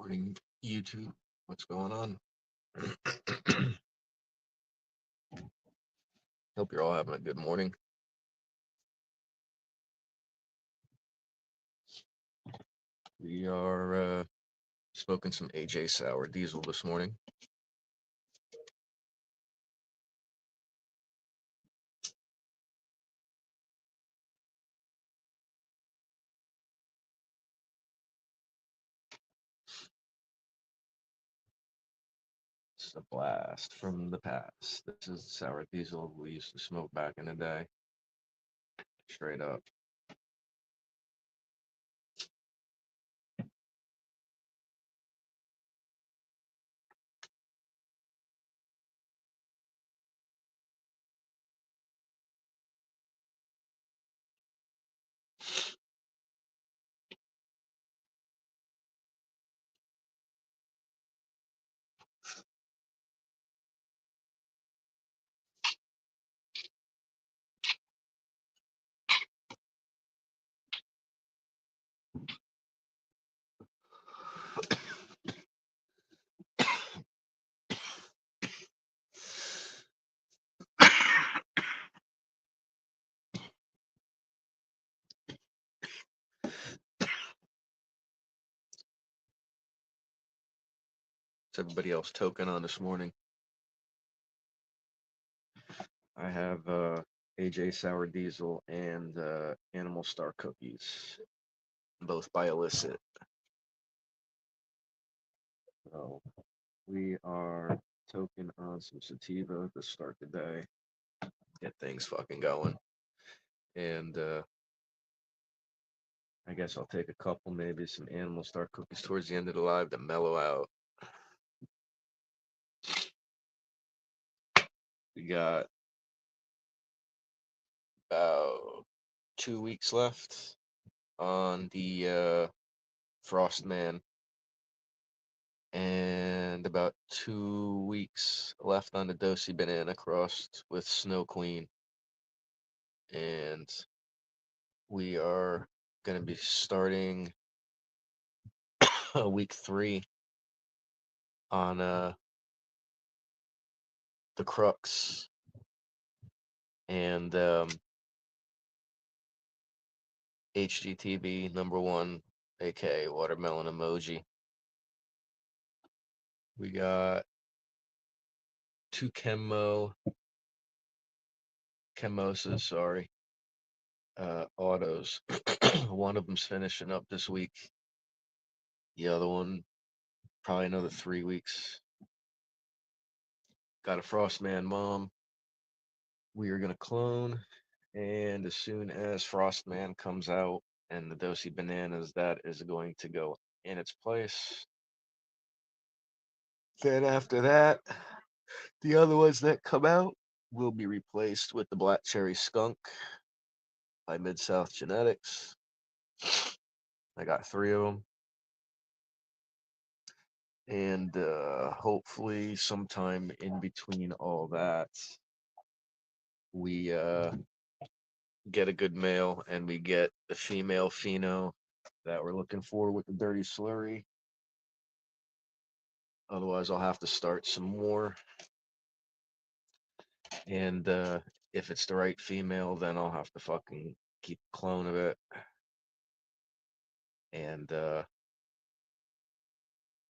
Morning, YouTube. What's going on? Hope you're all having a good morning. We are smoking some AJ Sour Diesel this morning. It's a blast from the past. This is Sour Diesel we used to smoke back in the day. Straight up. What's everybody else toking on this morning? I have AJ Sour Diesel and Animal Star Cookies, both by illicit. So we are toking on some sativa to start the day, get things fucking going. And I guess I'll take a couple, maybe some Animal Star Cookies towards the end of the live to mellow out. We got about 2 weeks left on the Frostman, and about 2 weeks left on the Dosey Banana crossed with Snow Queen. And we are going to be starting week 3 on the Crux and HGTV #1, aka Watermelon Emoji. We got 2 Chemosas, sorry, autos. One of them's finishing up this week. The other one, probably another 3 weeks. Got a Frostman mom. We are gonna clone, and as soon as Frostman comes out and the Dosey Bananas, that is going to go in its place. Then after that, the other ones that come out will be replaced with the Black Cherry Skunk by Mid South Genetics. I got 3 of them. And hopefully sometime in between all that, we get a good male and we get the female pheno that we're looking for with the dirty slurry. Otherwise, I'll have to start some more. And if it's the right female, then I'll have to fucking keep a clone of it. And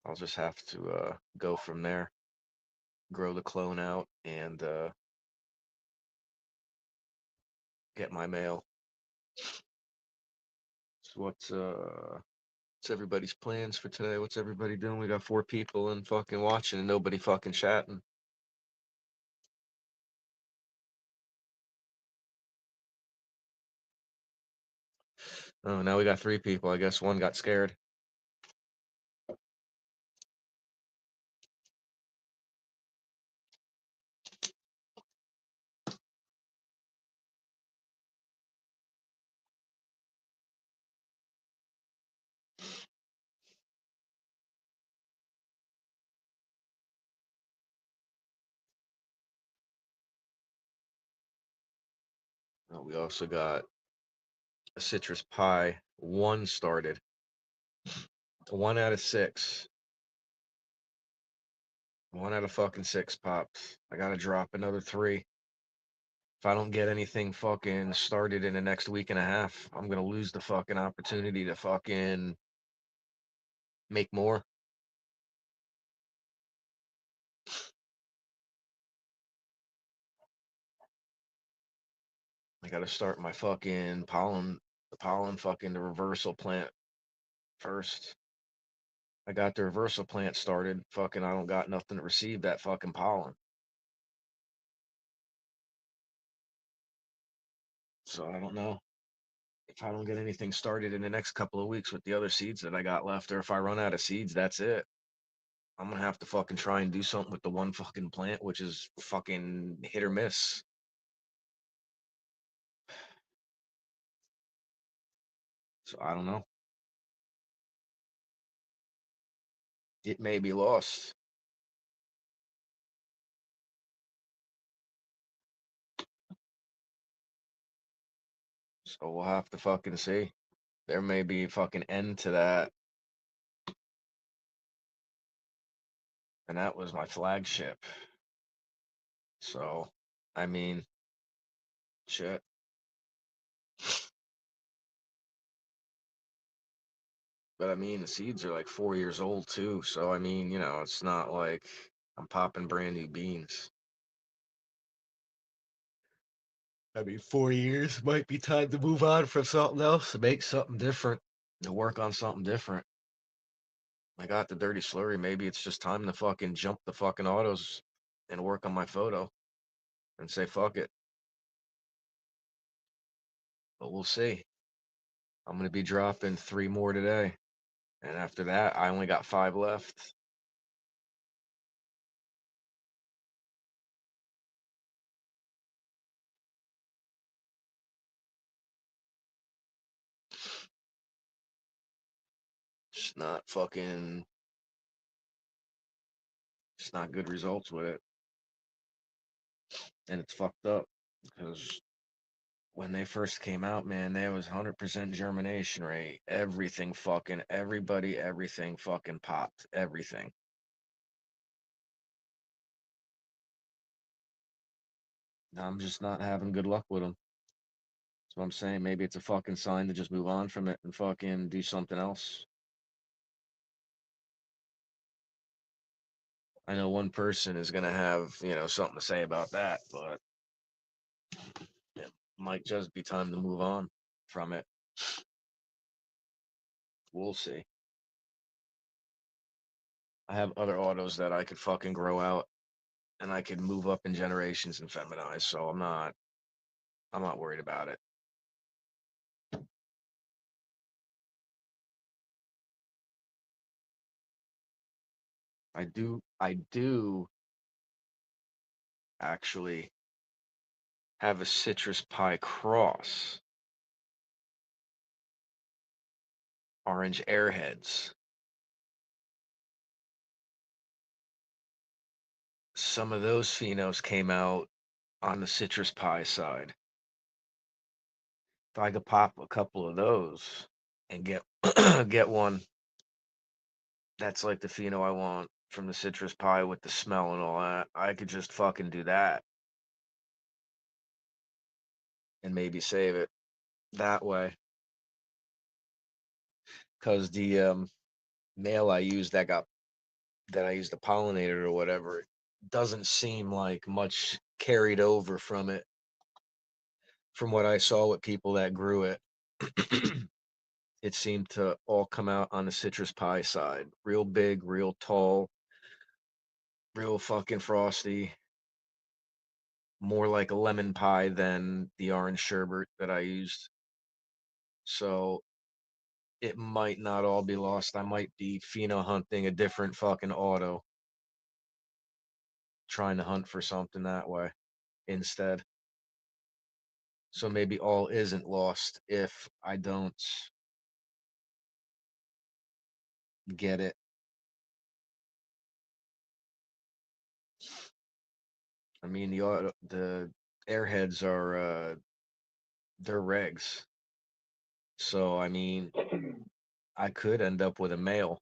I'll just have to go from there, grow the clone out, and get my male. So what's everybody's plans for today? What's everybody doing? We got 4 people and fucking watching and nobody fucking chatting. Oh, now we got 3 people. I guess one got scared. We also got a citrus pie. 1 started. 1 out of 6. 1 out of fucking 6 popped. I gotta drop another 3. If I don't get anything fucking started in the next week and a half, I'm gonna lose the fucking opportunity to fucking make more. I gotta start my fucking the pollen fucking the reversal plant first. I got the reversal plant started. Fucking, I don't got nothing to receive that fucking pollen. So I don't know if I don't get anything started in the next couple of weeks with the other seeds that I got left, or if I run out of seeds, that's it. I'm gonna have to fucking try and do something with the one fucking plant, which is fucking hit or miss. So I don't know. It may be lost. So we'll have to fucking see. There may be a fucking end to that. And that was my flagship. So, I mean, shit. But I mean, the seeds are like 4 years old too. So, I mean, it's not like I'm popping brand new beans. I mean, 4 years might be time to move on from something else, to make something different, to work on something different. I got the dirty slurry. Maybe it's just time to fucking jump the fucking autos and work on my photo and say fuck it. But we'll see. I'm gonna be dropping 3 more today, and after that, I only got 5 left. Just not fucking, just not good results with it, and it's fucked up because when they first came out, man, there was 100% germination rate. Everything fucking, everybody, everything fucking popped. Everything. I'm just not having good luck with them. That's what I'm saying. Maybe it's a fucking sign to just move on from it and fucking do something else. I know one person is gonna have, something to say about that, but it might just be time to move on from it. We'll see. I have other autos that I could fucking grow out and I could move up in generations and feminize, so I'm not worried about it. I do actually have a citrus pie cross, orange airheads. Some of those phenos came out on the citrus pie side. If I could pop a couple of those and get get one that's like the pheno I want from the citrus pie with the smell and all that, I could just fucking do that and maybe save it that way. Because the male I used that I used the pollinator or whatever, it doesn't seem like much carried over from it, from what I saw with people that grew it. It seemed to all come out on the citrus pie side. Real big, real tall, real fucking frosty. More like a lemon pie than the orange sherbet that I used. So it might not all be lost. I might be pheno hunting a different fucking auto, trying to hunt for something that way instead. So maybe all isn't lost if I don't get it. I mean, the airheads are they're regs. So I mean, I could end up with a male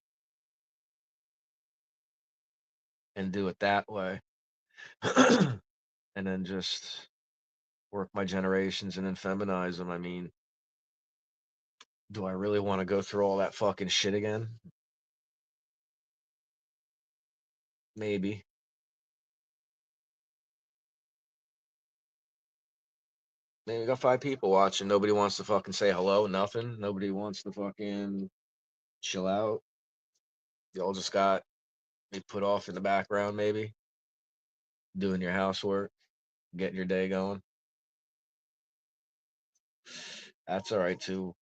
and do it that way. And then just work my generations and then feminize them. I mean, do I really want to go through all that fucking shit again? Maybe. Man, you got 5 people watching. Nobody wants to fucking say hello. Nothing. Nobody wants to fucking chill out. Y'all just got me put off in the background, maybe doing your housework, getting your day going. That's all right too.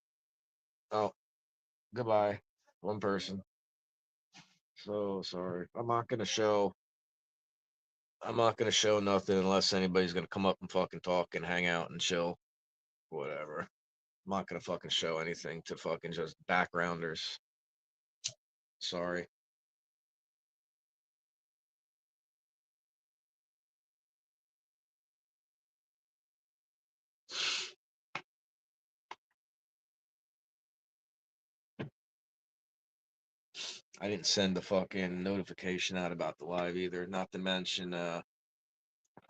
Oh, goodbye. One person. So sorry. I'm not gonna show nothing unless anybody's gonna come up and fucking talk and hang out and chill. Whatever. I'm not gonna fucking show anything to fucking just backgrounders. Sorry. I didn't send a fucking notification out about the live either. Not to mention, I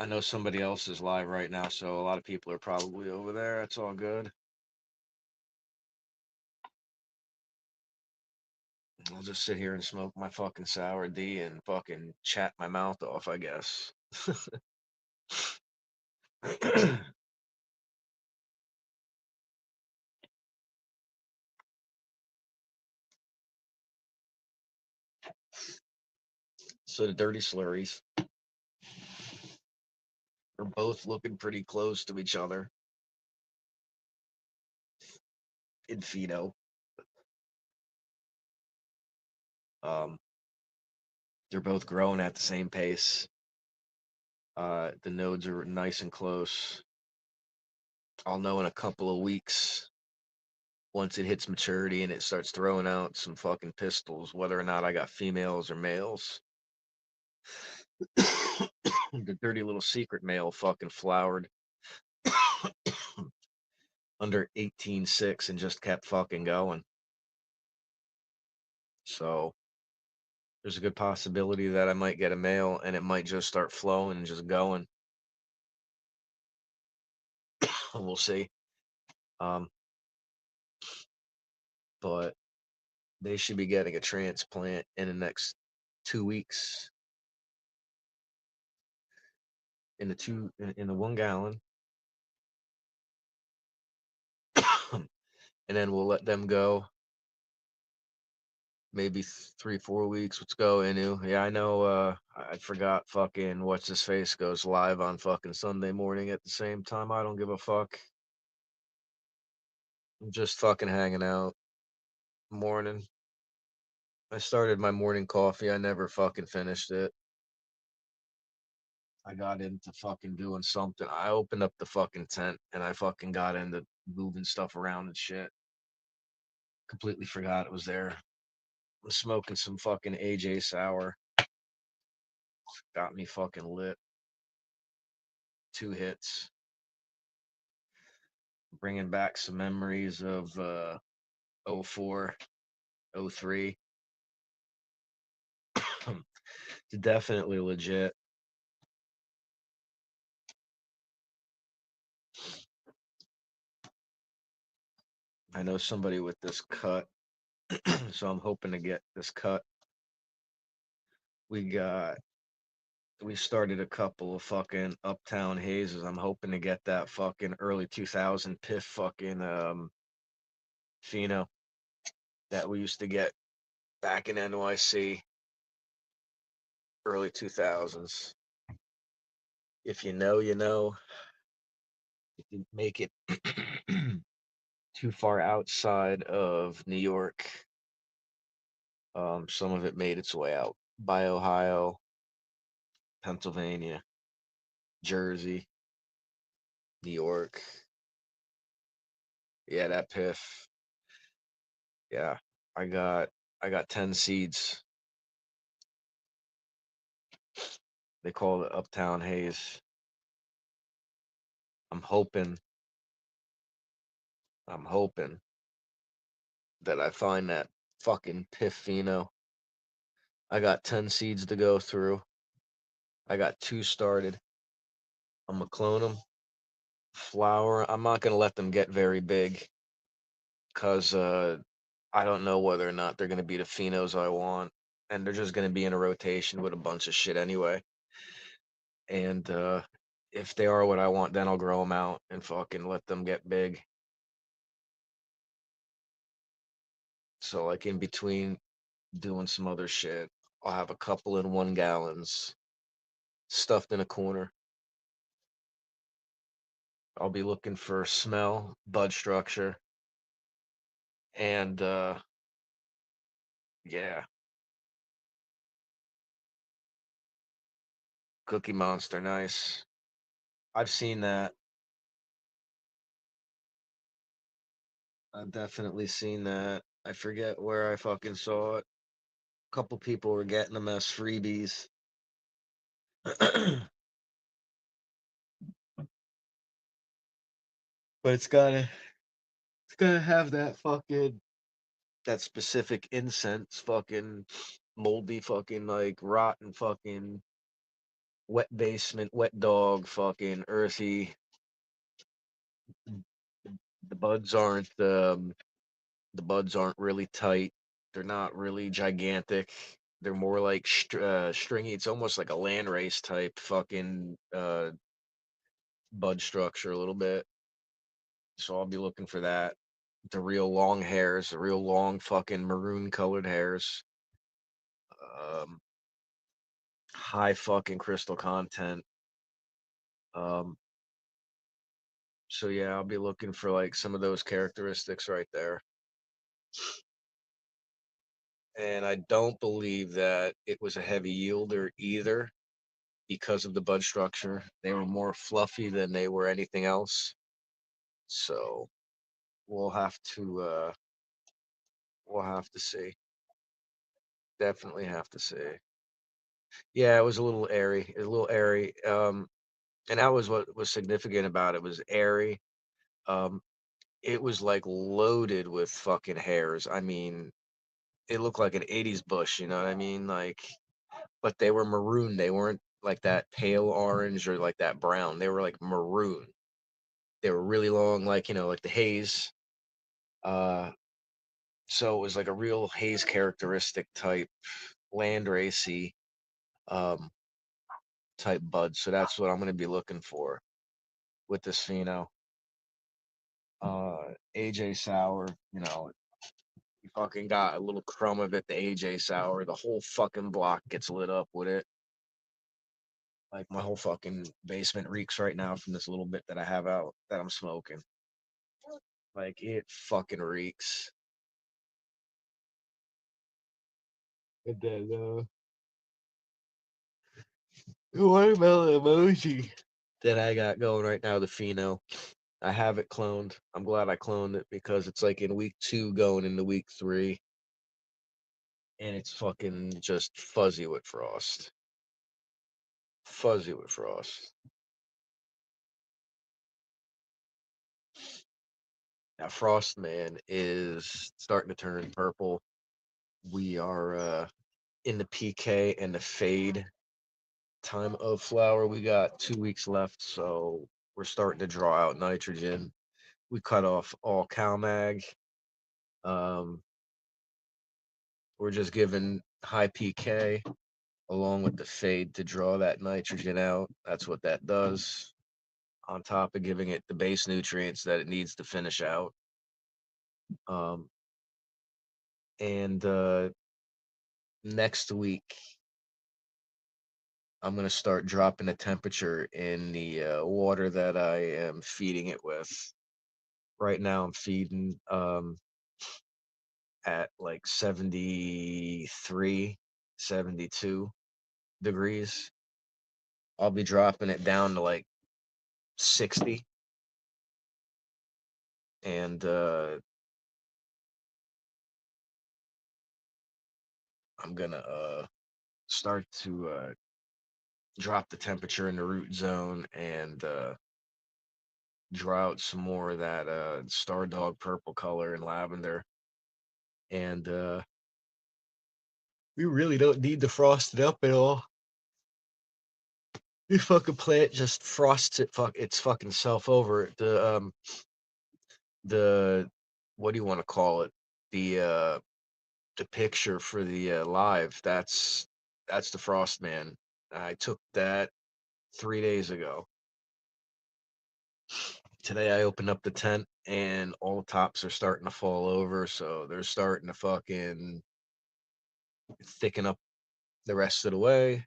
know somebody else is live right now, so a lot of people are probably over there. It's all good. I'll just sit here and smoke my fucking sour D and fucking chat my mouth off, I guess. So the dirty slurries are both looking pretty close to each other in pheno. Um, they're both growing at the same pace. The nodes are nice and close. I'll know in a couple of weeks once it hits maturity and it starts throwing out some fucking pistols, whether or not I got females or males. The dirty little secret male fucking flowered under 18.6 and just kept fucking going. So there's a good possibility that I might get a male and it might just start flowing and just going. We'll see. Um, but they should be getting a transplant in the next 2 weeks in the 1 gallon. And then we'll let them go maybe 3 4 weeks. Let's go, Inu. Yeah, I know. I forgot. Fucking what's his face goes live on fucking Sunday morning at the same time. I don't give a fuck. I'm just fucking hanging out. Morning. I started my morning coffee. I never fucking finished it. I got into fucking doing something. I opened up the fucking tent and I fucking got into moving stuff around and shit. Completely forgot it was there. I'm smoking some fucking AJ sour. Got me fucking lit. 2 hits. Bringing back some memories of 04, 03. Definitely legit. I know somebody with this cut, so I'm hoping to get this cut. We got we started a couple of fucking uptown hazes. I'm hoping to get that fucking early 2000 piff fucking pheno that we used to get back in NYC early 2000s. If you know, you know. If you make it too far outside of New York, some of it made its way out by Ohio, Pennsylvania, Jersey, New York. Yeah, that piff. Yeah, I got I got 10 seeds. They call it Uptown Haze. I'm hoping, I'm hoping that I find that fucking piff pheno. I got 10 seeds to go through. I got two started. I'm gonna clone them. Flower. I'm not gonna let them get very big because I don't know whether or not they're gonna be the phenos I want, and they're just gonna be in a rotation with a bunch of shit anyway. And if they are what I want, then I'll grow them out and fucking let them get big. So like in between doing some other shit, I'll have a couple in 1 gallons stuffed in a corner. I'll be looking for smell, bud structure, and yeah, Cookie Monster, nice. I've seen that. I've definitely seen that. I forget where I fucking saw it. A couple people were getting them as freebies. But it's gotta have that specific incense, fucking moldy, fucking like rotten, fucking wet basement, wet dog, fucking earthy. The buds aren't the buds aren't really tight. They're not really gigantic. They're more like stringy. It's almost like a land race type fucking bud structure a little bit. So I'll be looking for that. The real long hairs, the real long fucking maroon colored hairs. Um, high fucking crystal content. Um, so yeah, I'll be looking for like some of those characteristics right there. And I don't believe that it was a heavy yielder either because of the bud structure. They were more fluffy than they were anything else. So we'll have to we'll have to see. Definitely have to see. Yeah, it was a little airy. A little airy. And that was what was significant about it was airy. Um, it was like loaded with fucking hairs. I mean, it looked like an 80s bush, you know what I mean? Like, but they were maroon. They weren't like that pale orange or like that brown. They were like maroon. They were really long, like, like the haze. Uh, so it was like a real haze characteristic type land racy um type bud. So that's what I'm gonna be looking for with this pheno. AJ Sour, you fucking got a little crumb of it, the AJ Sour, the whole fucking block gets lit up with it. Like my whole fucking basement reeks right now from this little bit that I have out that I'm smoking. Like it fucking reeks. And then watermelon emoji that I got going right now, the pheno. I have it cloned. I'm glad I cloned it because it's like in week 2 going into week 3 and it's fucking just fuzzy with frost. Fuzzy with frost. Now Frost Man is starting to turn purple. We are in the PK and the fade time of flower. We got 2 weeks left, so we're starting to draw out nitrogen. We cut off all CalMag. Um, we're just giving high PK along with the fade to draw that nitrogen out. That's what that does. On top of giving it the base nutrients that it needs to finish out. Um, and next week, I'm gonna start dropping the temperature in the water that I am feeding it with. Right now, I'm feeding at like 73, 72 degrees. I'll be dropping it down to like 60, and I'm gonna start to drop the temperature in the root zone and draw out some more of that star dog purple color and lavender. And we really don't need to frost it up at all. The fucking plant just frosts its fucking self over. The what do you want to call it? The picture for the live. That's the Frost Man. I took that 3 days ago. Today I opened up the tent and all the tops are starting to fall over, so they're starting to fucking thicken up the rest of the way.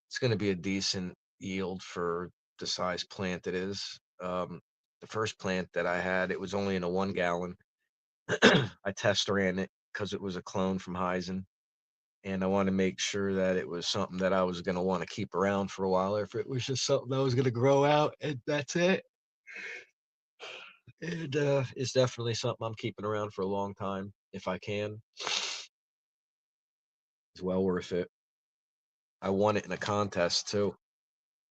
It's going to be a decent yield for the size plant it is. The first plant that I had, it was only in a 1 gallon. I test ran it because it was a clone from Heisen, and I want to make sure that it was something that I was going to want to keep around for a while. Or if it was just something that was going to grow out and that's it, and it's definitely something I'm keeping around for a long time if I can. It's well worth it. I won it in a contest too,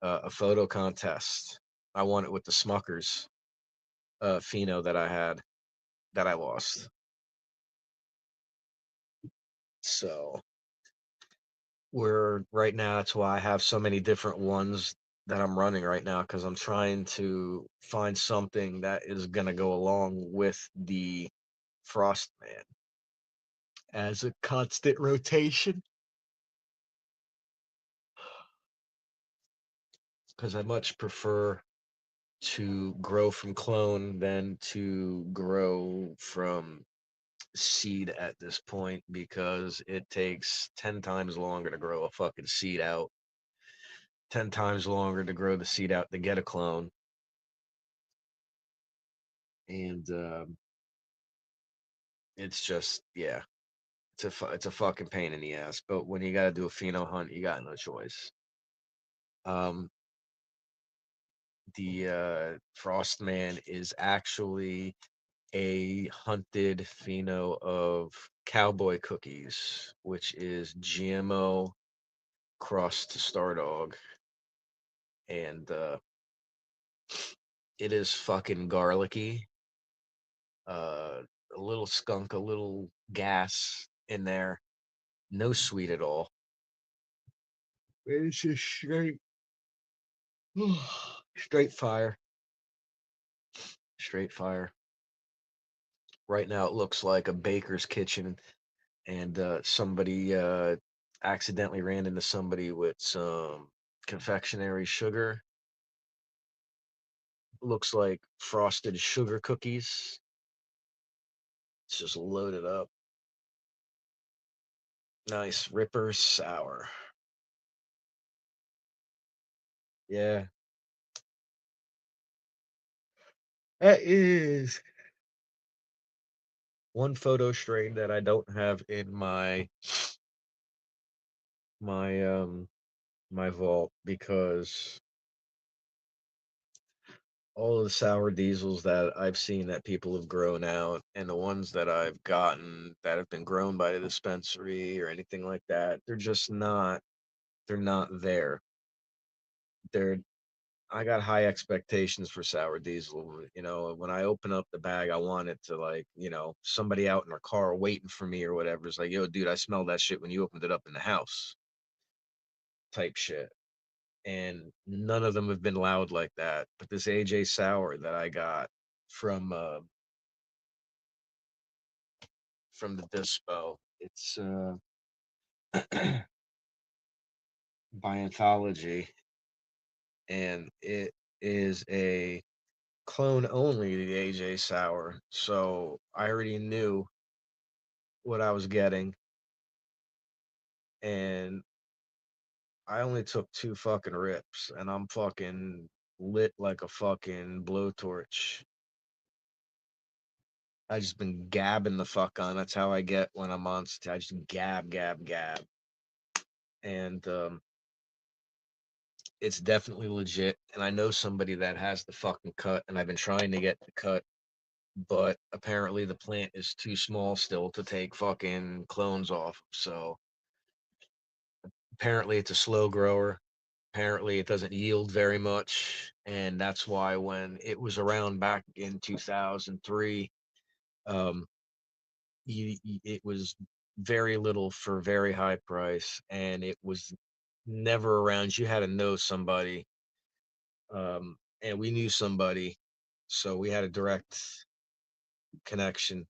a photo contest. I won it with the Smuckers pheno that I had that I lost. So we're right now. That's why I have so many different ones that I'm running right now because I'm trying to find something that is gonna go along with the Frostman as a constant rotation. Because I much prefer to grow from clone than to grow from seed at this point because it takes 10 times longer to grow a fucking seed out, 10 times longer to grow the seed out to get a clone. And it's just, yeah, it's a fucking pain in the ass. But when you got to do a pheno hunt, you got no choice. Um, the Frostman is actually a hunted pheno of cowboy cookies, which is GMO crossed to Stardog, and it is fucking garlicky, uh, a little skunk, a little gas in there, no sweet at all. It's just straight fire, straight fire. Right now, it looks like a baker's kitchen, and somebody accidentally ran into somebody with some confectionery sugar. Looks like frosted sugar cookies. It's just loaded up. Nice Ripper sour. Yeah, that is one photo strain that I don't have in my my vault because all of the sour diesels that I've seen that people have grown out and the ones that I've gotten that have been grown by the dispensary or anything like that, they're not there. They're I got high expectations for sour diesel. You know, when I open up the bag, I want it to like, somebody out in their car waiting for me or whatever. It's like, yo, dude, I smelled that shit when you opened it up in the house, type shit. And none of them have been loud like that. But this AJ Sour that I got from uh from the dispo, it's by Anthology, and it is a clone only the AJ Sour. So I already knew what I was getting, and I only took 2 fucking rips, and I'm fucking lit like a fucking blowtorch. I just been gabbing the fuck on. That's how I get when I'm on stage. I just gab, gab, gab, and it's definitely legit. And I know somebody that has the fucking cut, and I've been trying to get the cut, but apparently the plant is too small still to take fucking clones off. So apparently it's a slow grower. Apparently it doesn't yield very much, and that's why when it was around back in 2003, um, it was very little for very high price, and it was never around. You had to know somebody. And we knew somebody, so we had a direct connection.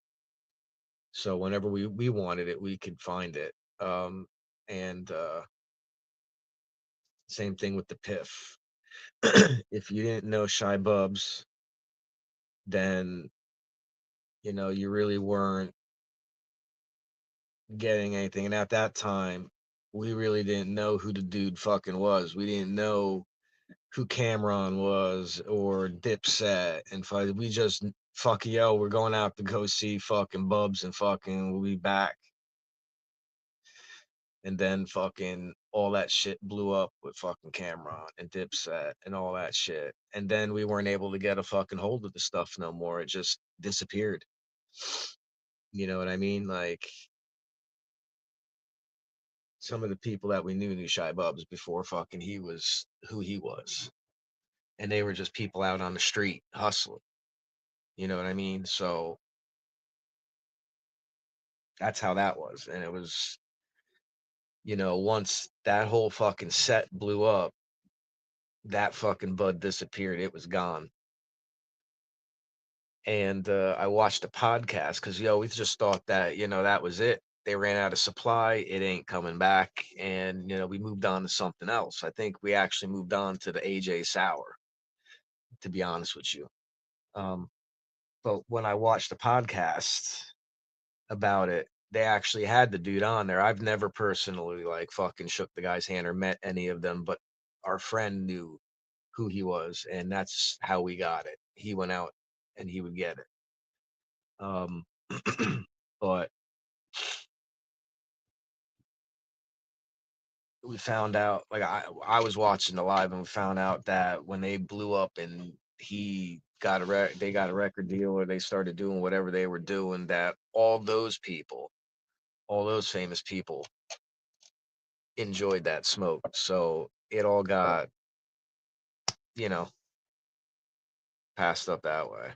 So whenever we wanted it, we could find it. And Same thing with the piff. If you didn't know Shy Bubs, then you really weren't getting anything. And at that time, we really didn't know who the dude fucking was. We didn't know who Cameron was or Dipset, and we just fuck yo, we're going out to go see fucking Bubs, and fucking we'll be back. And then fucking all that shit blew up with fucking Cameron and Dipset and all that shit. And then we weren't able to get a fucking hold of the stuff no more. It just disappeared. You know what I mean? Like some of the people that we knew Shy Bubs before fucking he was who he was. And they were just people out on the street hustling. You know what I mean? So that's how that was. And it was, once that whole fucking set blew up, that fucking bud disappeared. It was gone. And I watched a podcast because, we just thought that, that was it. They ran out of supply. It ain't coming back. And, we moved on to something else. I think we actually moved on to the AJ Sour, to be honest with you. Um, but when I watched the podcast about it, they actually had the dude on there. I've never personally like fucking shook the guy's hand or met any of them, but our friend knew who he was, and that's how we got it. He went out and he would get it. Um, but we found out, like I was watching the live, and we found out that when they blew up and they got a record deal, or they started doing whatever they were doing, that all those famous people enjoyed that smoke. So it all got, you know, passed up that way.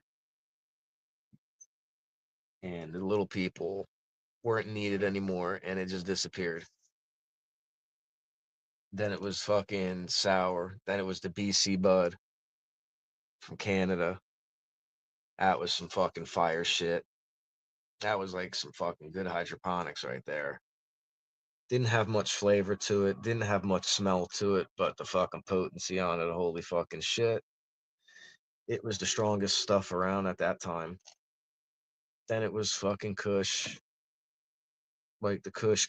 And the little people weren't needed anymore, and it just disappeared. Then it was fucking sour. Then it was the BC Bud from Canada. That was some fucking fire shit. That was like some fucking good hydroponics right there. Didn't have much flavor to it, didn't have much smell to it, but the fucking potency on it, holy fucking shit. It was the strongest stuff around at that time. Then it was fucking Kush, like the Kush,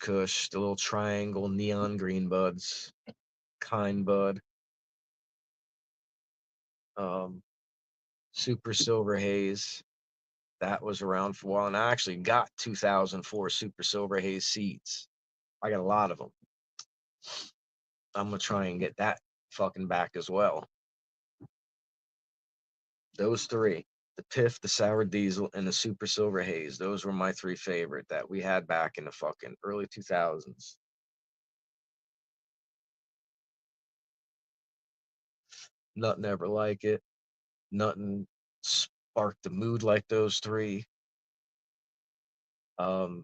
the little triangle neon green buds, kind bud, um, super silver haze. That was around for a while, and I actually got 2004 super silver haze seeds. I got a lot of them. I'm gonna try and get that fucking back as well. Those three, the Piff, the Sour Diesel, and the Super Silver Haze, those were my three favorite that we had back in the fucking early 2000s. Nothing ever like it. Nothing sparked the mood like those three. Um,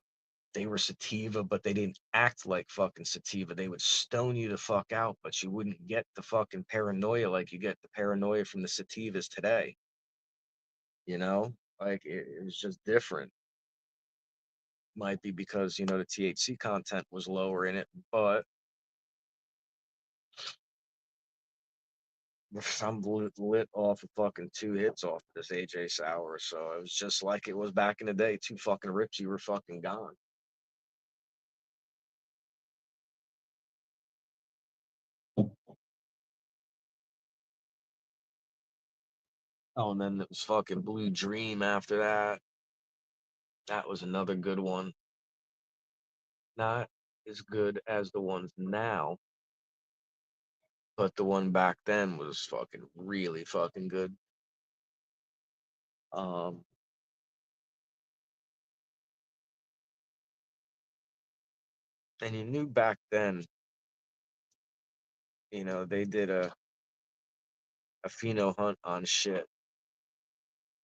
they were sativa, but they didn't act like fucking sativa. They would stone you the fuck out, but you wouldn't get the fucking paranoia like you get the paranoia from the sativas today. You know, like it was just different. Might be because the THC content was lower in it, but I'm lit off of fucking two hits off of this AJ Sour, so it was just like it was back in the day. Two fucking rips, you were fucking gone. Oh, and then it was fucking Blue Dream after that. That was another good one. Not as good as the ones now, but the one back then was fucking really fucking good. Um, and you knew back then, they did a pheno hunt on shit,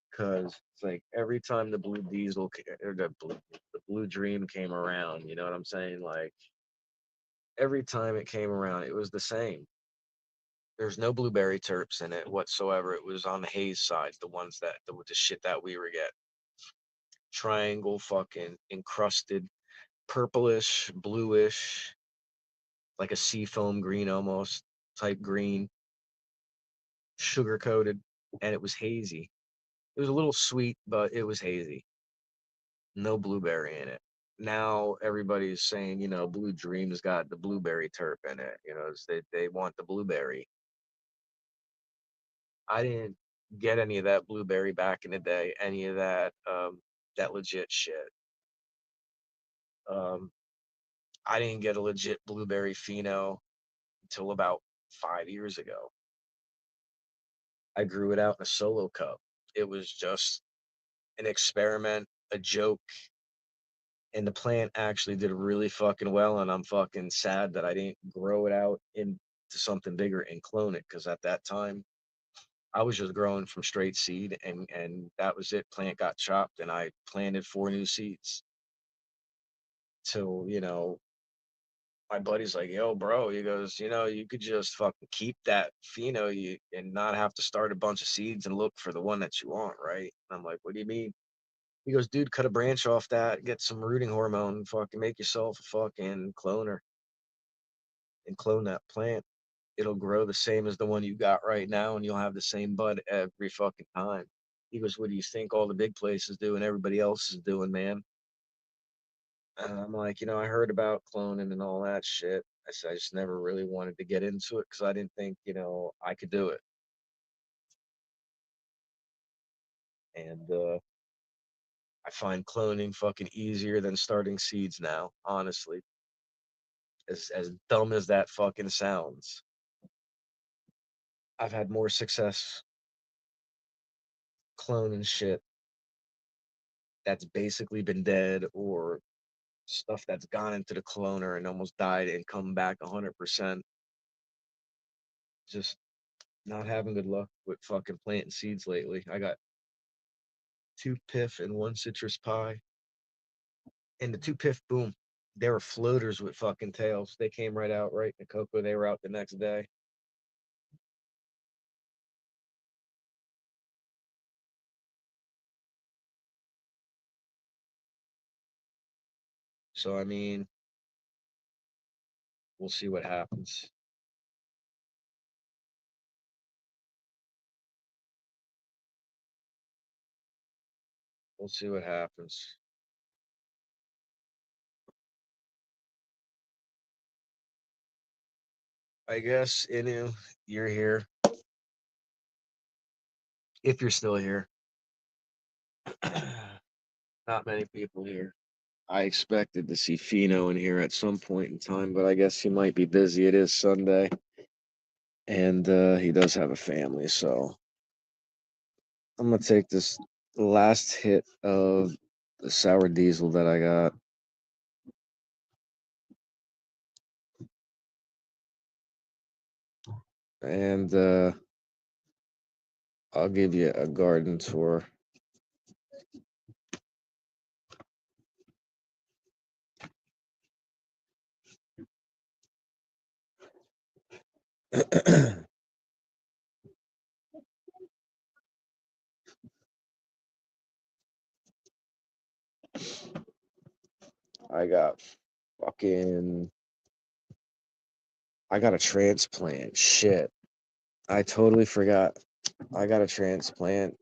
because it's like every time the Blue Diesel or the Blue Dream came around, you know what I'm saying? Like Every time it came around, it was the same. There's no blueberry terps in it whatsoever. It was on the haze side, the ones that the shit that we were getting. Triangle fucking encrusted, purplish, bluish, like a seafoam green almost type green, sugar coated, and it was hazy. It was a little sweet, but it was hazy. No blueberry in it. Now everybody's saying, Blue Dream's got the blueberry terp in it. They want the blueberry. I didn't get any of that blueberry back in the day, any of that legit shit. Um, I didn't get a legit blueberry pheno until about 5 years ago. I grew it out in a solo cup. It was just an experiment, a joke, and the plant actually did really fucking well. And I'm fucking sad that I didn't grow it out into something bigger and clone it, because at that time I was just growing from straight seed, and that was it. Plant got chopped, and I planted 4 new seeds till my buddy's like, "Yo, bro," he goes, "You could just fucking keep that pheno and not have to start a bunch of seeds and look for the one that you want, right?" And I'm like, "What do you mean?" He goes, "Dude, cut a branch off that, get some rooting hormone, fucking make yourself a fucking cloner and clone that plant. It'll grow the same as the one you got right now, and you'll have the same bud every fucking time." He goes, "What do you think all the big places do and everybody else is doing, man?" And I'm like, I heard about cloning and all that shit. I said, I just never really wanted to get into it because I didn't think, I could do it. And I find cloning fucking easier than starting seeds now, honestly. As dumb as that fucking sounds. I've had more success cloning shit that's basically been dead, or stuff that's gone into the cloner and almost died and come back 100%. Just not having good luck with fucking planting seeds lately. I got 2 piff and 1 citrus pie. And the 2 piff, boom, they were floaters with fucking tails. They came right out right in the cocoa. They were out the next day. So I mean, we'll see what happens. We'll see what happens. I guess, you're here. If you're still here. Not many people here. I expected to see Fino in here at some point in time, but I guess he might be busy. It is Sunday, and he does have a family, so I'm gonna take this last hit of the sour diesel that I got, and I'll give you a garden tour. I got fucking. I got a transplant. Shit, I totally forgot. I got a transplant.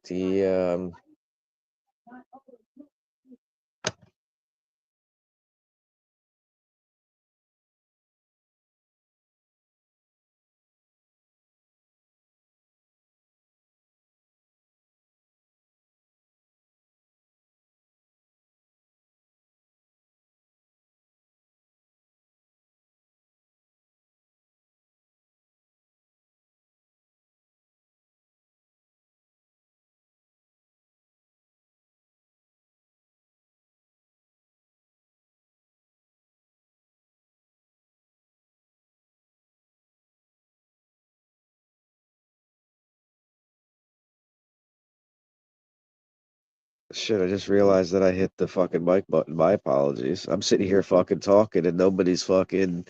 Shit, I just realized that I hit the fucking mic button. My apologies. I'm sitting here fucking talking and nobody's fucking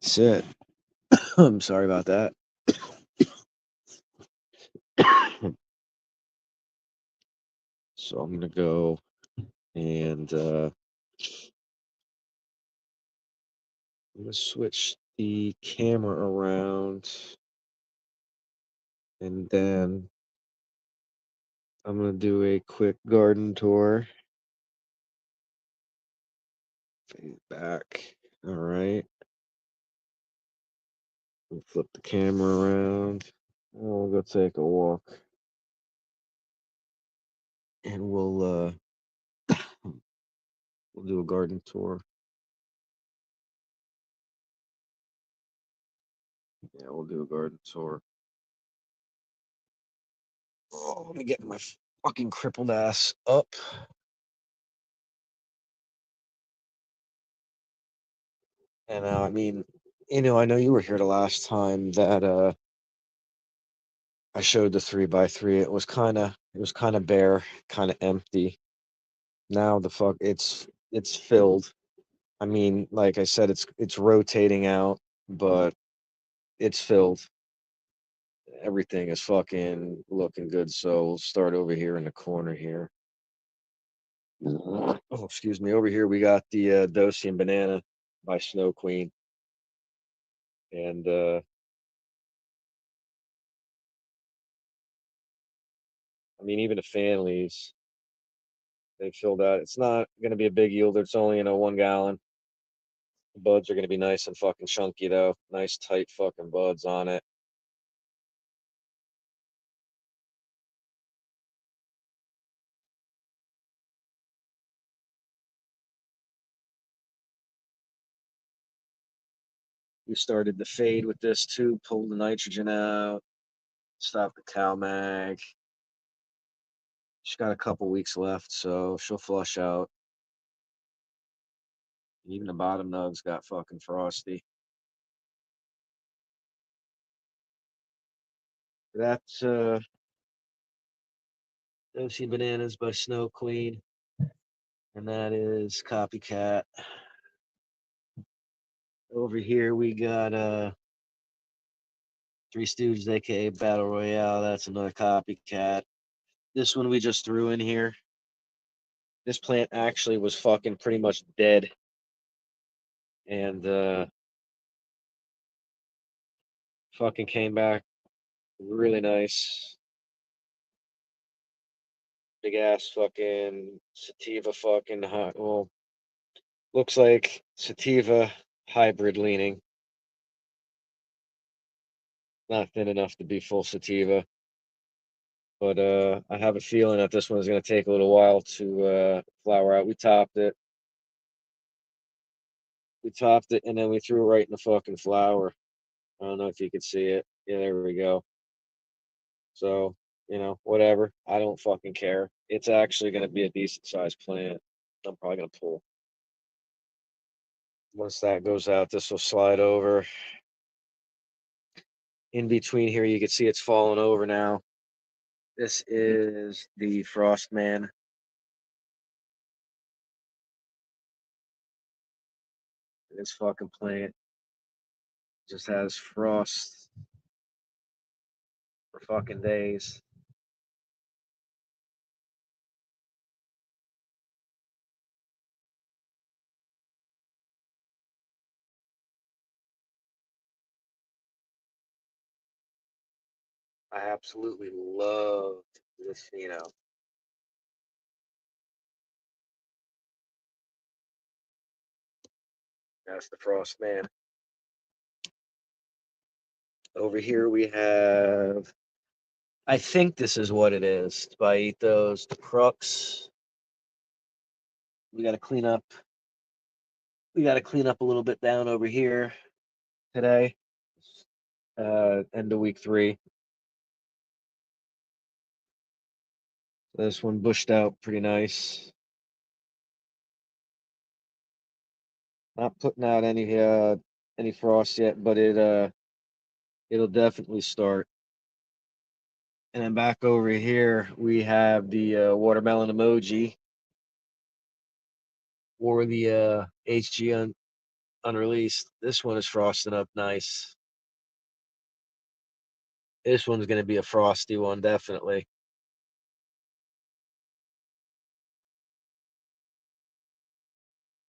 That's it. I'm sorry about that. So I'm gonna go and I'm gonna switch the camera around, and then I'm gonna do a quick garden tour. Fade back. All right. We'll flip the camera around. We'll go take a walk, and we'll do a garden tour. Yeah, we'll do a garden tour. Oh, let me get my fucking crippled ass up. And I mean, I know you were here the last time that I showed the 3x3. It was kind of bare, kind of empty. Now it's filled. I mean, like I said, it's rotating out, but it's filled. Everything is fucking looking good. So we'll start over here in the corner here. Oh, excuse me. Over here we got the Dosi and Banana by Snow Queen, and I mean even the fan leaves they filled out. It's not going to be a big yield. It's only 1 gallon. The buds are going to be nice and fucking chunky though. Nice tight fucking buds on it. We started the fade with this too. Pulled the nitrogen out. Stopped the cow mag. She's got a couple weeks left, so she'll flush out. Even the bottom nugs got fucking frosty. That's Dosi Bananas by Snow Queen, and that is Copycat. Over here we got Three Stooges, aka Battle Royale. That's another Copycat. This one we just threw in here. This plant actually was fucking pretty much dead, and fucking came back really nice. Big ass fucking sativa fucking well, looks like sativa hybrid leaning. Not thin enough to be full sativa, but I have a feeling that this one's gonna take a little while to flower out. We topped it, and then we threw it right in the fucking flower. I don't know if you could see it. Yeah, there we go. So, whatever. I don't fucking care. It's actually going to be a decent sized plant. I'm probably going to pull. Once that goes out, this will slide over. In between here, you can see it's falling over now. This is the Frost Man. This fucking plant just has frost for fucking days. I absolutely love this, that's the Frost Man. Over here we have, I think this is what it is. It's by Ethos, the Crux. We got to clean up. We got to clean up a little bit down over here today. End of week 3. This one bushed out pretty nice. Not putting out any frost yet, but it'll definitely start. And then back over here we have the watermelon emoji, or the HG unreleased. This one is frosting up nice. This one's going to be a frosty one, definitely.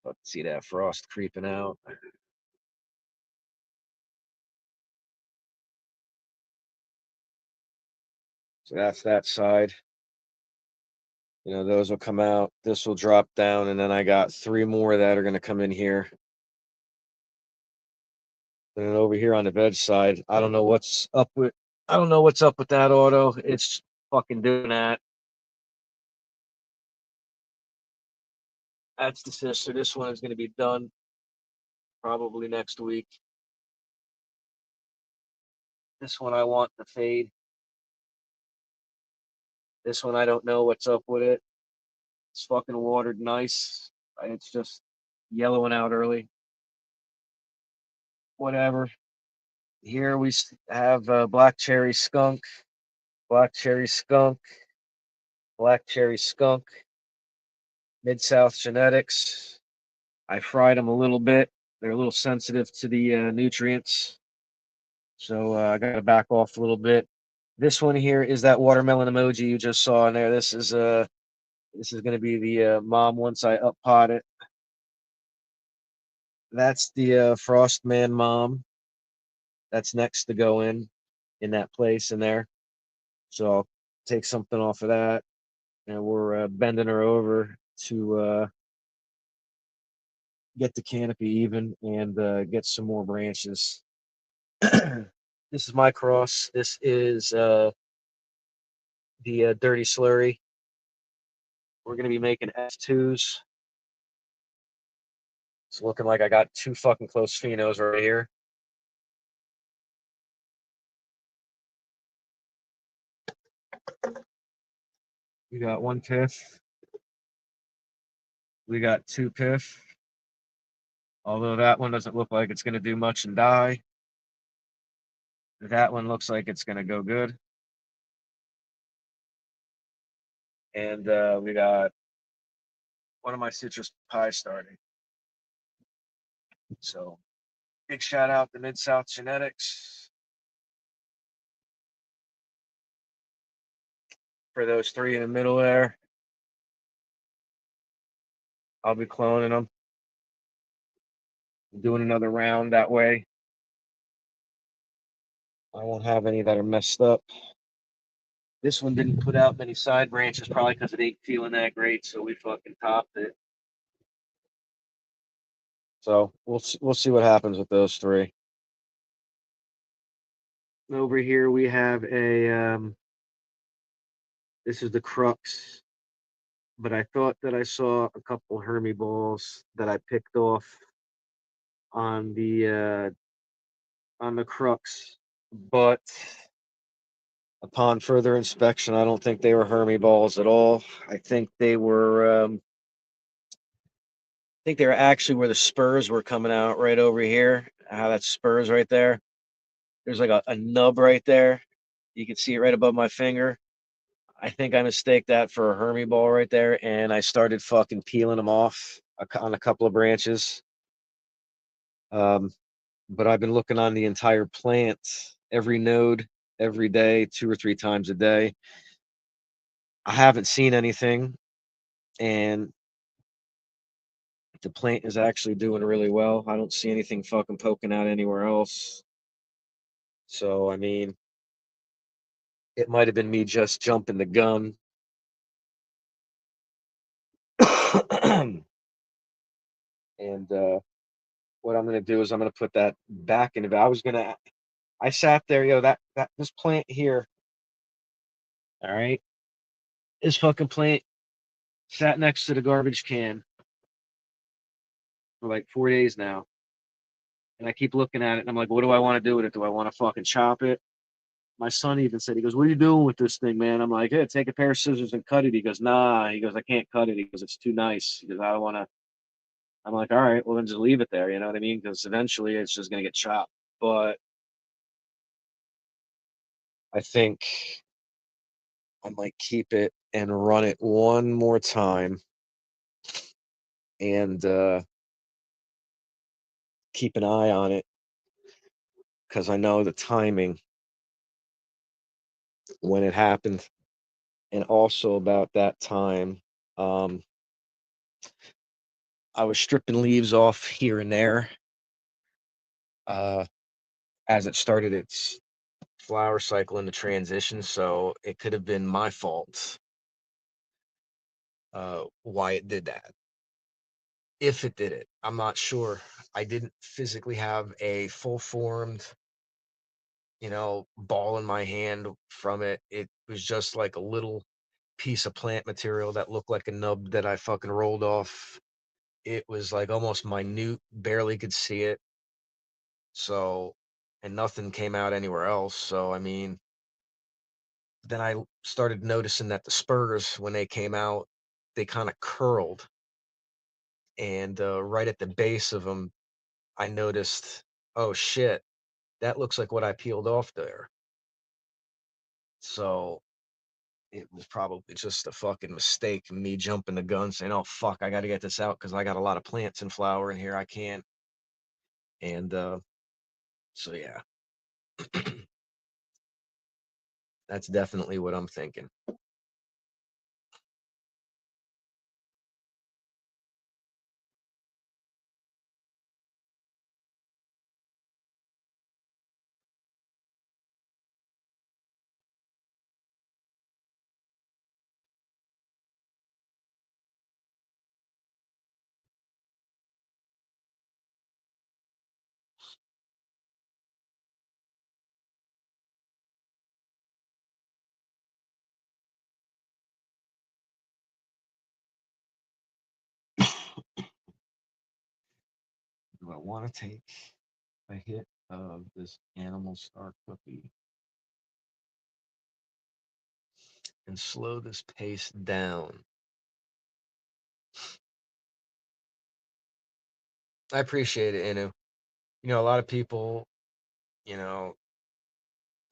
Let's see that frost creeping out. So that's that side. Those will come out. This will drop down, and then I got 3 more that are going to come in here. And then over here on the veg side, I don't know what's up with. I don't know what's up with that auto. It's fucking doing that. That's the sister. This one is going to be done probably next week. This one I want to fade. This one I don't know what's up with it. It's fucking watered nice. It's just yellowing out early. Whatever. Here we have black cherry skunk, black cherry skunk, black cherry skunk, Mid-South genetics. I fried them a little bit. They're a little sensitive to the nutrients. So I got to back off a little bit. This one here is that watermelon emoji you just saw in there. This is going to be the mom once I up pot it. That's the Frostman mom. That's next to go in that place in there. So I'll take something off of that, and we're bending her over to get the canopy even and get some more branches. This is my cross. This is the Dirty Slurry. We're going to be making F2s. It's looking like I got 2 fucking close phenos right here. We got 1 piff. We got 2 piff. Although that one doesn't look like it's going to do much and die. That one looks like it's going to go good. And we got one of my citrus pies starting. So big shout out to Mid-South Genetics for those 3 in the middle there. I'll be cloning them, doing another round that way. I won't have any that are messed up. This one didn't put out many side branches, probably because it ain't feeling that great, so we fucking topped it. So we'll see what happens with those 3. Over here we have a this is the crux, but I thought that I saw a couple Hermie balls that I picked off on the crux, but upon further inspection, I don't think they were Hermie balls at all. I think they were actually where the spurs were coming out right over here. How that spurs right there. There's like a nub right there. You can see it right above my finger. I think I mistaked that for a Hermie ball right there, and I started fucking peeling them off on a couple of branches. But I've been looking on the entire plant, every node, every day, 2 or 3 times a day. I haven't seen anything, and the plant is actually doing really well. I don't see anything fucking poking out anywhere else. So, I mean, it might have been me just jumping the gun. And what I'm going to do is I'm going to put that back in. I sat there, this plant here, all right, this fucking plant sat next to the garbage can for like 4 days now. And I keep looking at it and I'm like, what do I want to do with it? Do I want to fucking chop it? My son even said, he goes, what are you doing with this thing, man? I'm like, hey, take a pair of scissors and cut it. He goes, nah. He goes, I can't cut it. He goes, it's too nice. He goes, I don't want to. I'm like, all right, well, then just leave it there. You know what I mean? Because eventually it's just going to get chopped. But I think I might keep it and run it one more time and keep an eye on it because I know the timing when it happened. And also about that time, um, I was stripping leaves off here and there uh, as it started its flower cycle into transition. So it could have been my fault why it did that. If it did it, I'm not sure. I didn't physically have a full formed, ball in my hand from it. It was just like a little piece of plant material that looked like a nub that I fucking rolled off. It was like almost minute, barely could see it. So, and nothing came out anywhere else. So, I mean, then I started noticing that the spurs, when they came out, they kind of curled. And right at the base of them, I noticed, oh shit, that looks like what I peeled off there. So it was probably just a fucking mistake, me jumping the gun saying, oh fuck, I got to get this out because I got a lot of plants in flower in here. I can't. And so, yeah, that's definitely what I'm thinking. Do I want to take a hit of this animal star cookie and slow this pace down? I appreciate it, Inu. A lot of people, you know,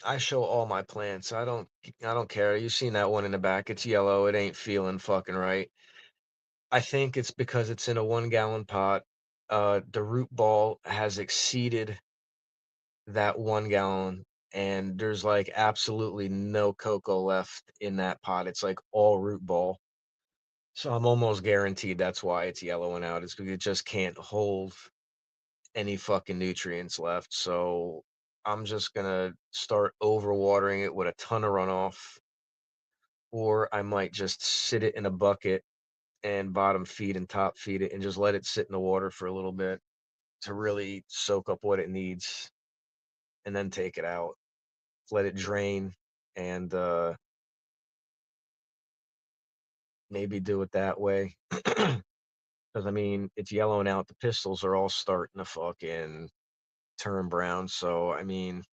I show all my plants. I don't care. You seen that one in the back. It's yellow. It ain't feeling fucking right. I think it's because it's in a 1 gallon pot. The root ball has exceeded that 1 gallon, and there's like absolutely no cocoa left in that pot. It's like all root ball. So I'm almost guaranteed that's why it's yellowing out. It's because it just can't hold any fucking nutrients left. So I'm just gonna start overwatering it with a ton of runoff, or I might just sit it in a bucket and bottom feed and top feed it and just let it sit in the water for a little bit to really soak up what it needs and then take it out. Let it drain and maybe do it that way. Because I mean, it's yellowing out. The pistils are all starting to fucking turn brown. So I mean,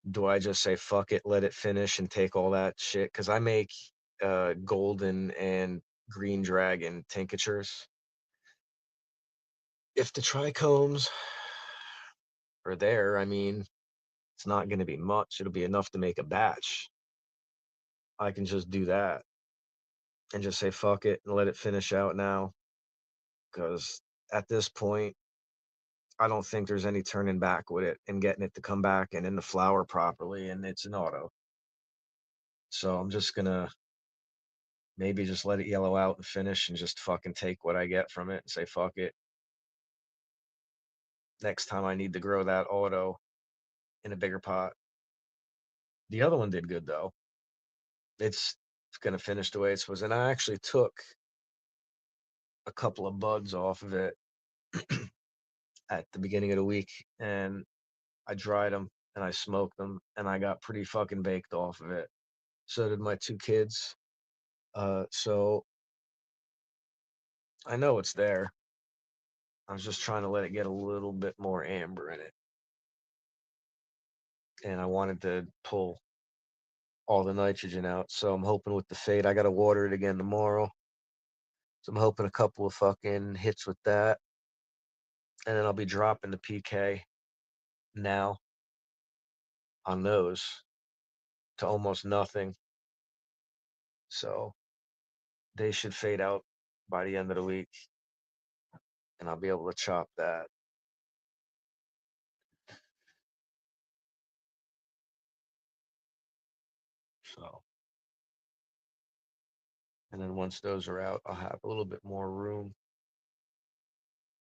do I just say fuck it, let it finish, and take all that shit? Because I make golden and green dragon tinctures. If the trichomes are there, I mean, it's not going to be much. It'll be enough to make a batch. I can just do that and just say fuck it and let it finish out now. Because at this point, I don't think there's any turning back with it and getting it to come back and in the flower properly. And it's an auto. So I'm just gonna maybe just let it yellow out and finish and just fucking take what I get from it and say fuck it. Next time I need to grow that auto in a bigger pot. The other one did good though. It's gonna finish the way it's supposed. And I actually took a couple of buds off of it at the beginning of the week and I dried them and I smoked them and I got pretty fucking baked off of it. So did my two kids. So I know it's there. I was just trying to let it get a little bit more amber in it. And I wanted to pull all the nitrogen out. So I'm hoping with the fade, I got to water it again tomorrow. So I'm hoping a couple of fucking hits with that. And then I'll be dropping the PK now on those to almost nothing. So they should fade out by the end of the week. and I'll be able to chop that. So, and then once those are out, I'll have a little bit more room.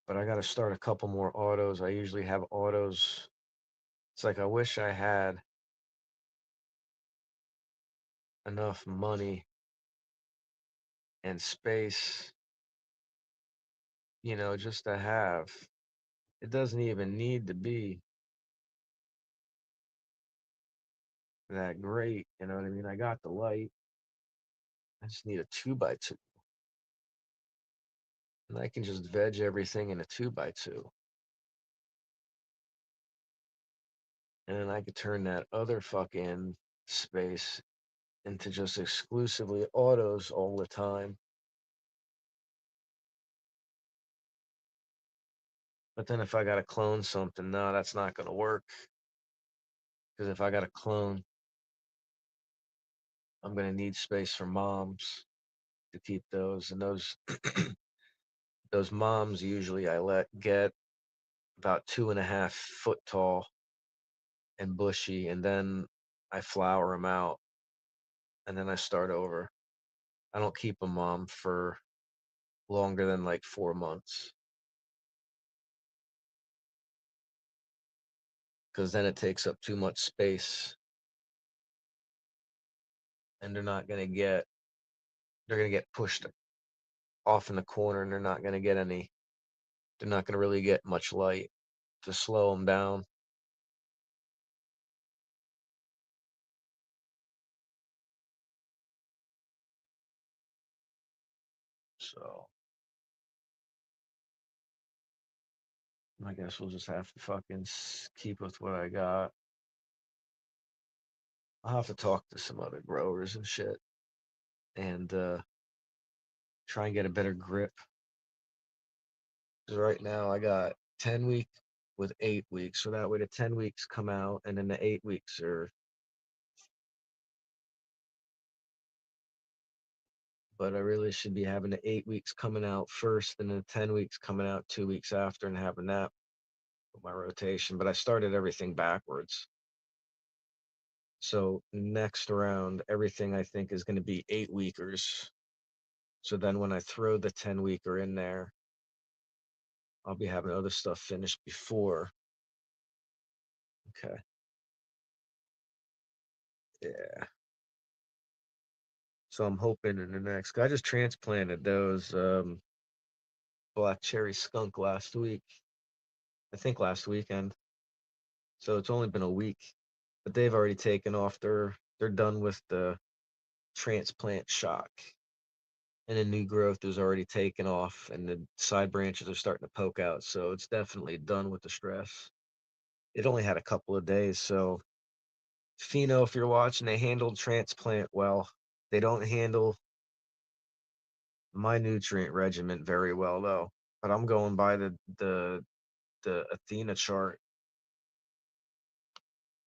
But I got to start a couple more autos. I usually have autos. It's like I wish I had enough money and space, just to have. It doesn't even need to be that great. You know what I mean? I got the light. I just need a 2x2. And I can just veg everything in a 2x2. And then I could turn that other fucking space into just exclusively autos all the time. But then if I gotta clone something, no, that's not gonna work. Because if I gotta clone, I'm gonna need space for moms to keep those. And those moms usually I let get about 2.5 foot tall and bushy, and then I flower them out, and then I start over. I don't keep a mom for longer than like 4 months, because then it takes up too much space, and they're gonna get pushed off in the corner, and they're not gonna get any. They're not gonna really get much light to slow them down. So I guess we'll just have to fucking keep with what I got. I'll have to talk to some other growers and shit, and try and get a better grip. Because right now I got 10 week with 8 weeks, so that way the 10 weeks come out, and then the 8 weeks are. But I really should be having the 8 weeks coming out first, and then the 10 weeks coming out 2 weeks after, and having that with my rotation. But I started everything backwards. So next round, everything I think is going to be 8 weekers. So then when I throw the 10 weeker in there, I'll be having other stuff finished before. Okay. Yeah. So I'm hoping in the next. I just transplanted those black cherry skunk last week. I think last weekend. So it's only been a week, but they've already taken off. They're done with the transplant shock, and the new growth is already taken off, and the side branches are starting to poke out. So it's definitely done with the stress. It only had a couple of days, so Pheno, if you're watching, they handled transplant well. They don't handle my nutrient regimen very well though. But I'm going by the Athena chart.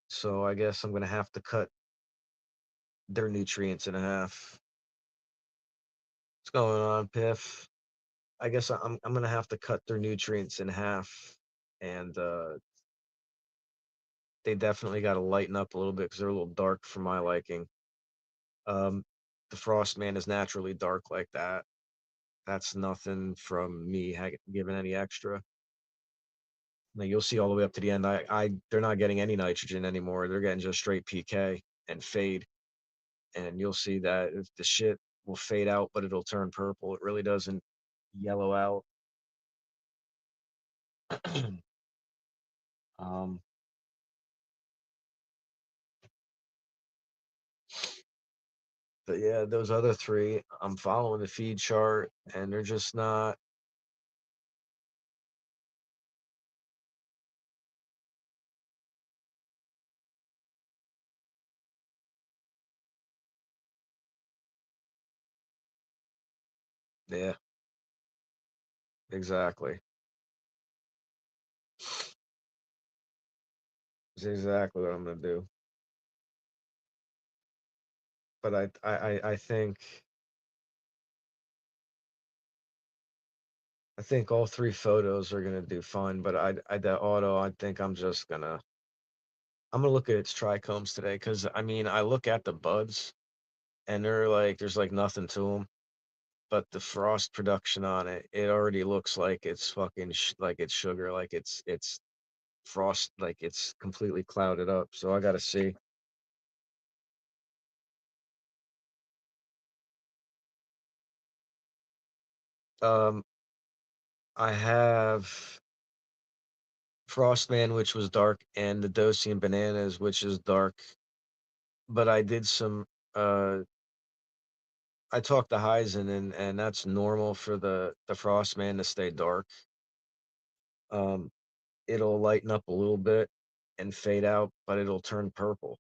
So I guess I'm gonna have to cut their nutrients in half. What's going on, Piff? I guess I'm gonna have to cut their nutrients in half, and they definitely got to lighten up a little bit because they're a little dark for my liking. Um, the Frost Man is naturally dark like that. That's nothing from me giving any extra. Now you'll see all the way up to the end. They're not getting any nitrogen anymore. They're getting just straight PK and fade, and you'll see that if the shit will fade out, but it'll turn purple. It really doesn't yellow out. um, but yeah, those other three, I'm following the feed chart, and they're just not. Yeah, exactly. It's exactly what I'm gonna do. But I think I think all three photos are gonna do fine, but that auto, I think I'm gonna look at its trichomes today because I mean I look at the buds and they're like there's like nothing to them, but the frost production on it, it already looks like it's fucking like it's sugar, like it's frost, like it's completely clouded up. So I gotta see. Um, I have Frostman, which was dark, and the Dosi and Bananas, which is dark. But I did some. I talked to Heisen, and that's normal for the Frostman to stay dark. Um, it'll lighten up a little bit and fade out, but it'll turn purple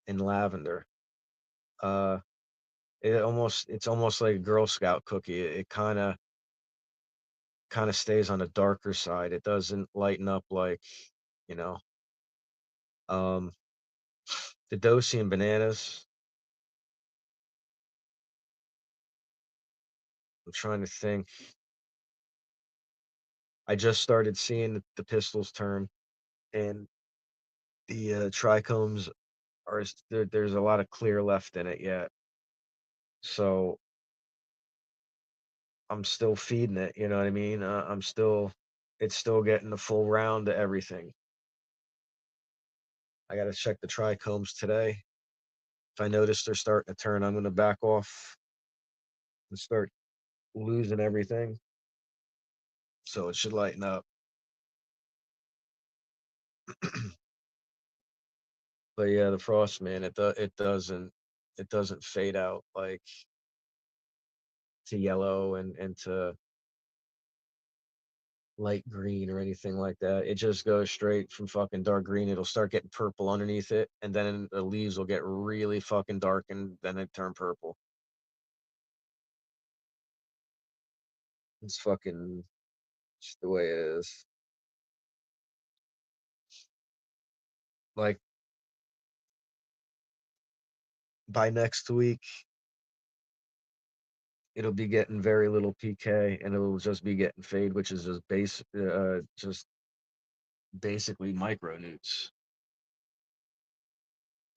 and lavender. Uh, it's almost like a Girl Scout cookie. It kind of stays on the darker side. It doesn't lighten up like, you know. Um, the Dosi and Bananas. I'm trying to think. I just started seeing the pistils turn, and the trichomes there's a lot of clear left in it yet. So I'm still feeding it. You know what I mean? It's still getting the full round of everything. I got to check the trichomes today. If I notice they're starting to turn, I'm going to back off and start losing everything. So it should lighten up. But yeah, the frost man, it doesn't fade out like to yellow and to light green or anything like that. It just goes straight from fucking dark green. It'll start getting purple underneath it, and then the leaves will get really fucking dark, and then it turn purple. It's fucking just the way it is. Like by next week, it'll be getting very little PK, and it'll just be getting fade, which is just basically micronewts.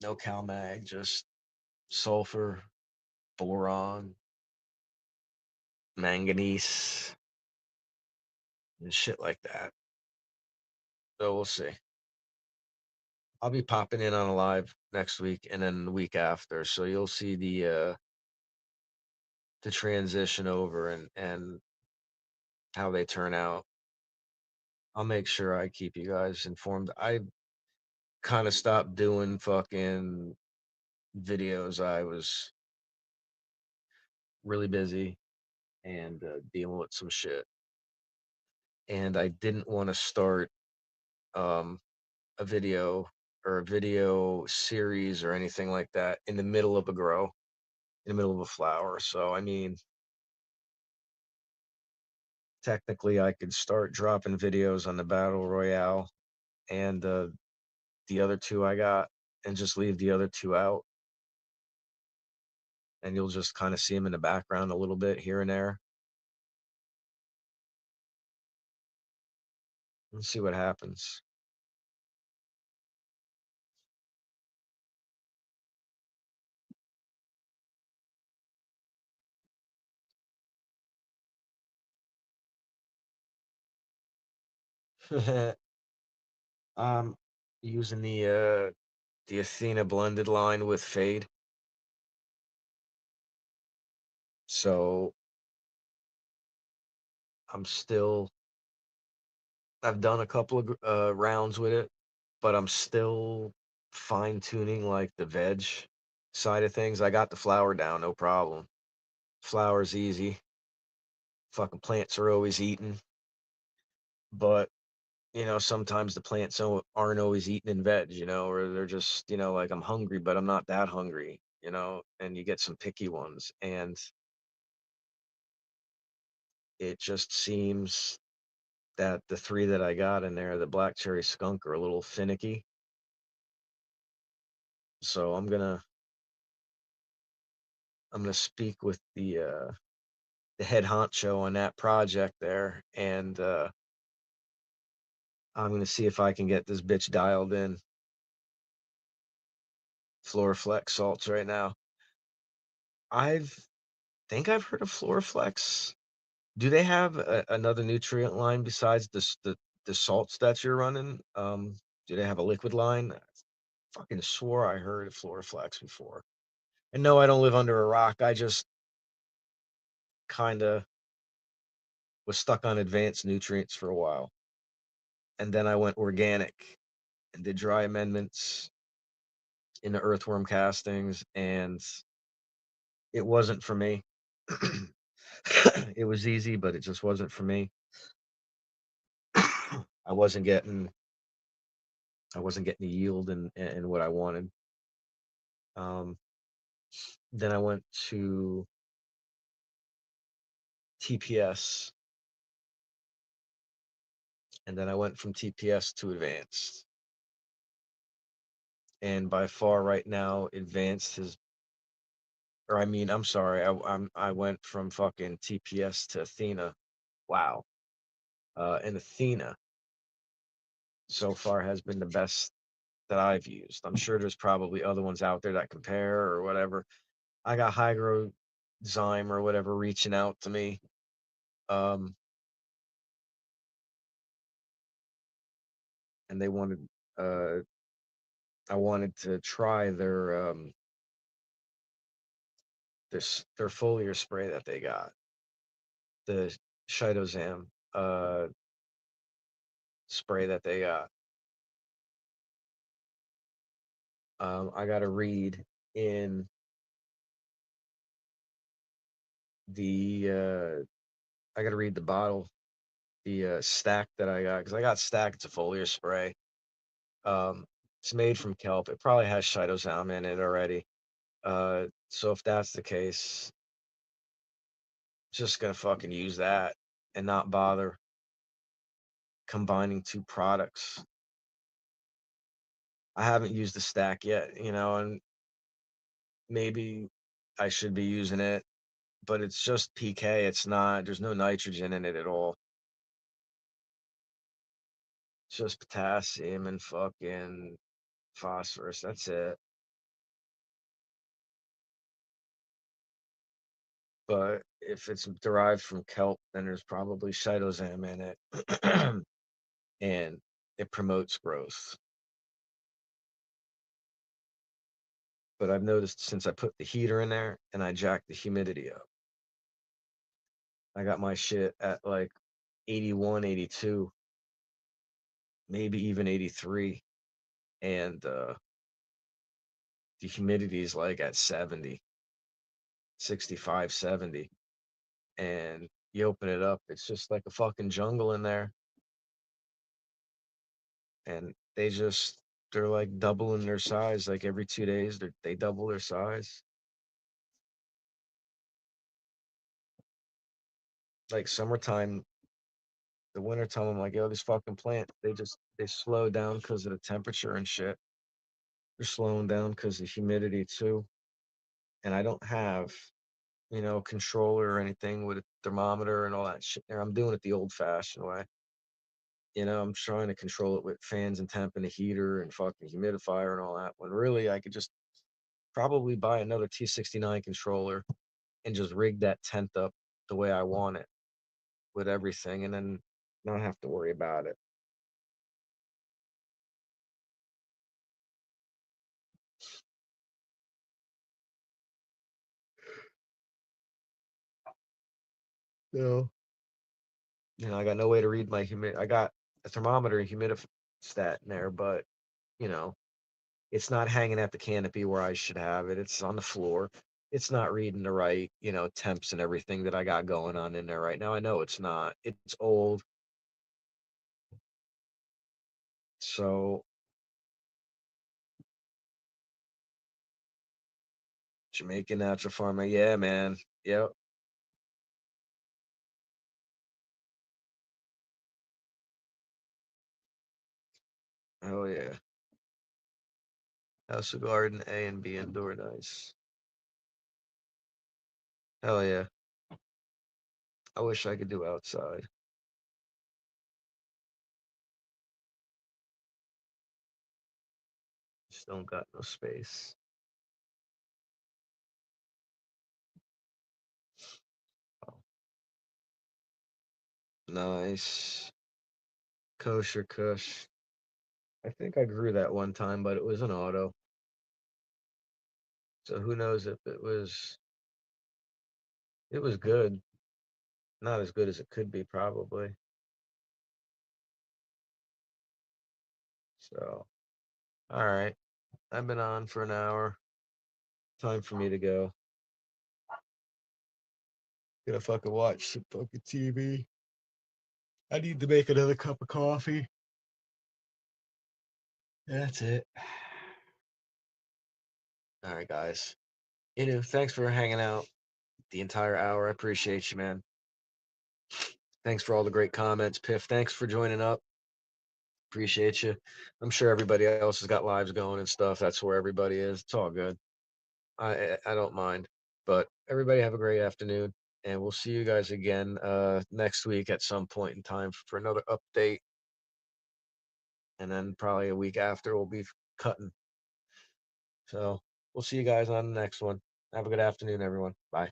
No CalMag, just sulfur, boron, manganese, and shit like that. So we'll see. I'll be popping in on a live next week and then the week after, so you'll see the transition over and how they turn out. I'll make sure I keep you guys informed. I kind of stopped doing fucking videos. I was really busy and dealing with some shit, and I didn't want to start um a video or a video series or anything like that in the middle of a grow, in the middle of a flower. So, I mean, technically, I could start dropping videos on the Battle Royale and the other two I got and just leave the other two out. And you'll just kind of see them in the background a little bit here and there and see what happens. I'm using the Athena blended line with Fade. So I'm still I've done a couple of rounds with it, but I'm still fine tuning like the veg side of things. I got the flower down, no problem. Flower's easy. Fucking plants are always eaten, but sometimes the plants aren't always eaten in veg, or they're just, like I'm hungry, but I'm not that hungry, and you get some picky ones, and it just seems that the three that I got in there, the black cherry skunk, are a little finicky. So I'm gonna speak with the head honcho on that project there, and I'm gonna see if I can get this bitch dialed in. Floraflex salts right now. I've think I've heard of Floraflex. Do they have another nutrient line besides the salts that you're running? Do they have a liquid line? I fucking swore I heard of Floraflex before. And no, I don't live under a rock. I just kind of was stuck on advanced nutrients for a while. And then I went organic and did dry amendments in the earthworm castings, and it wasn't for me. It was easy, but it just wasn't for me. I wasn't getting I wasn't getting the yield and what I wanted. Um, then I went to TPS, and then I went from TPS to advanced. And by far, right now, advanced has, or I mean, I'm sorry, I went from fucking TPS to Athena. Wow. And Athena so far has been the best that I've used. I'm sure there's probably other ones out there that compare or whatever. I got Hygrozyme or whatever reaching out to me. Um, and they wanted uh I wanted to try their foliar spray that they got, the Shidozam spray that they got. I got to read in the I got to read the bottle, the stack that I got, because I got stack. It's a foliar spray. Um, it's made from kelp. It probably has Shidozam in it already. So if that's the case, just gonna fucking use that and not bother combining two products. I haven't used the stack yet, and maybe I should be using it, but it's just PK. It's not, there's no nitrogen in it at all. It's just potassium and fucking phosphorus. That's it. But if it's derived from kelp, then there's probably cytosam in it, and it promotes growth. But I've noticed since I put the heater in there and I jacked the humidity up, I got my shit at like 81, 82, maybe even 83. And the humidity is like at 70, 65, 70. And you open it up, it's just like a fucking jungle in there. And they're like doubling their size. Like every 2 days, they double their size. Like summertime, the wintertime, I'm like, yo, this fucking plant, they slow down because of the temperature and shit. They're slowing down because of humidity too. And I don't have, controller or anything with a thermometer and all that shit there. I'm doing it the old fashioned way. I'm trying to control it with fans and temp and a heater and fucking humidifier and all that. When really I could just probably buy another T69 controller and just rig that tent up the way I want it with everything, and then not have to worry about it. No. I got no way to read my humid. I got a thermometer and humidistat in there, but you know, it's not hanging at the canopy where I should have it. It's on the floor. It's not reading the right, temps and everything that I got going on in there right now. I know it's not. It's old. So Jamaican natural farmer, yeah, man. Yep. Oh yeah. House of Garden, A and B indoor nice. Hell yeah. I wish I could do outside. Just don't got no space. Nice. Kosher Kush. I think I grew that one time, but it was an auto. So who knows if it was good. Not as good as it could be, probably. So, all right. I've been on for an hour. Time for me to go. Gonna fucking watch some fucking TV. I need to make another cup of coffee. That's it. All right, guys. Thanks for hanging out the entire hour. I appreciate you, man. Thanks for all the great comments. Piff, thanks for joining up. Appreciate you. I'm sure everybody else has got lives going and stuff. That's where everybody is. It's all good. I don't mind. But everybody have a great afternoon, and we'll see you guys again next week at some point in time for another update, and then probably a week after we'll be cutting. So we'll see you guys on the next one. Have a good afternoon, everyone. Bye.